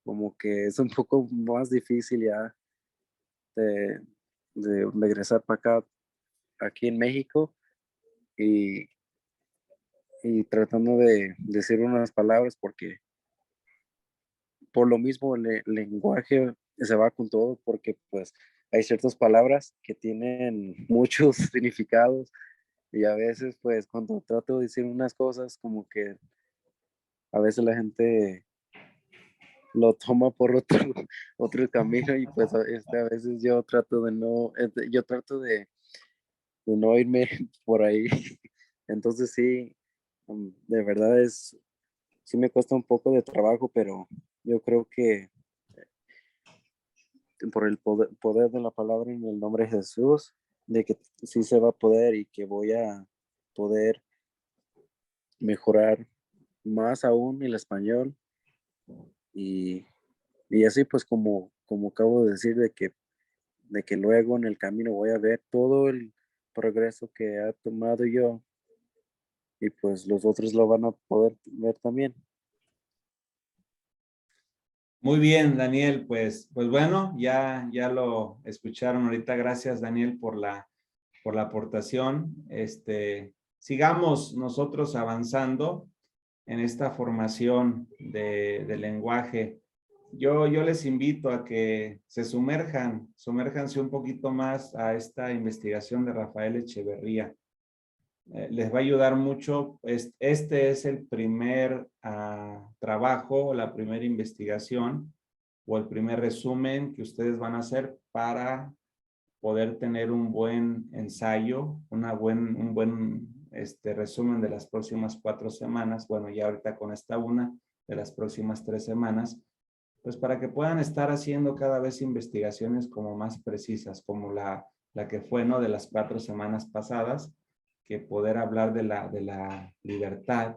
S5: como que es un poco más difícil ya de, de regresar para acá, aquí en México y, y tratando de decir unas palabras porque por lo mismo el lenguaje se va con todo porque pues hay ciertas palabras que tienen muchos significados y a veces pues cuando trato de decir unas cosas como que a veces la gente lo toma por otro, otro camino y pues a veces yo trato de no, yo trato de no irme por ahí. Entonces sí, de verdad sí me cuesta un poco de trabajo, pero yo creo que por el poder de la palabra en el nombre de Jesús, de que sí se va a poder y que voy a poder mejorar más aún el español Y, y así pues como acabo de decir, de que luego en el camino voy a ver todo el progreso que ha tomado yo y pues los otros lo van a poder ver también.
S1: Muy bien, Daniel, pues bueno, ya lo escucharon ahorita. Gracias, Daniel, por la aportación. Sigamos nosotros avanzando en esta formación de lenguaje. Yo les invito a que se sumérjanse un poquito más a esta investigación de Rafael Echeverría. Les va a ayudar mucho. Este es el primer trabajo, la primera investigación o el primer resumen que ustedes van a hacer para poder tener un buen ensayo, un buen resumen de las próximas 4 semanas. Bueno, ya ahorita con esta una de las próximas 3 semanas, pues para que puedan estar haciendo cada vez investigaciones como más precisas, como la que fue, ¿no? De las 4 semanas pasadas, que poder hablar de la libertad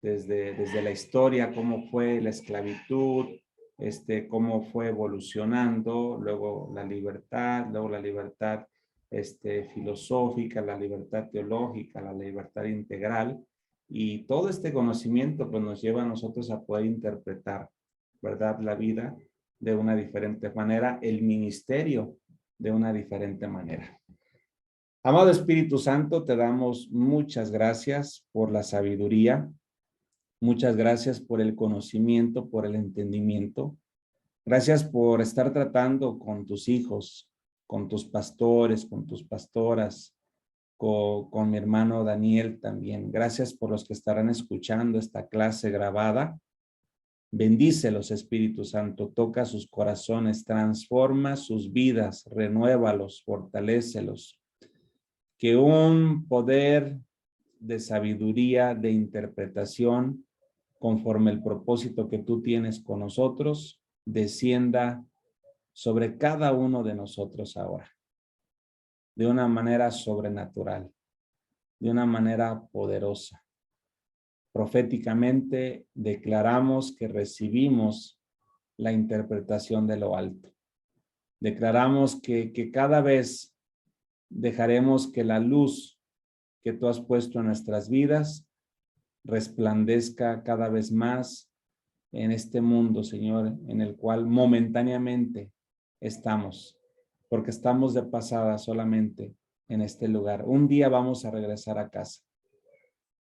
S1: desde la historia, cómo fue la esclavitud, cómo fue evolucionando, luego la libertad filosófica, la libertad teológica, la libertad integral, y todo este conocimiento pues nos lleva a nosotros a poder interpretar, ¿verdad?, la vida de una diferente manera, el ministerio de una diferente manera. Amado Espíritu Santo, te damos muchas gracias por la sabiduría. Muchas gracias por el conocimiento, por el entendimiento. Gracias por estar tratando con tus hijos, con tus pastores, con tus pastoras, con mi hermano Daniel también. Gracias por los que estarán escuchando esta clase grabada. Bendícelos, Espíritu Santo, toca sus corazones, transforma sus vidas, renuévalos, fortalécelos. Que un poder de sabiduría, de interpretación, conforme el propósito que tú tienes con nosotros, descienda sobre cada uno de nosotros ahora, de una manera sobrenatural, de una manera poderosa. Proféticamente declaramos que recibimos la interpretación de lo alto. Declaramos que cada vez dejaremos que la luz que tú has puesto en nuestras vidas resplandezca cada vez más en este mundo, Señor, en el cual momentáneamente estamos, porque estamos de pasada solamente en este lugar. Un día vamos a regresar a casa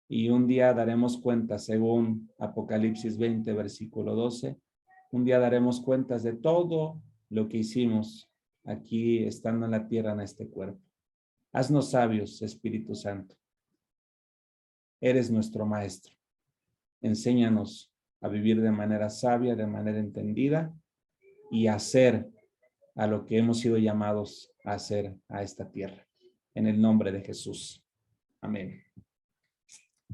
S1: y un día daremos cuenta, según Apocalipsis 20, versículo 12, un día daremos cuentas de todo lo que hicimos aquí estando en la tierra, en este cuerpo. Haznos sabios, Espíritu Santo. Eres nuestro maestro. Enséñanos a vivir de manera sabia, de manera entendida y a hacer a lo que hemos sido llamados a hacer a esta tierra. En el nombre de Jesús. Amén.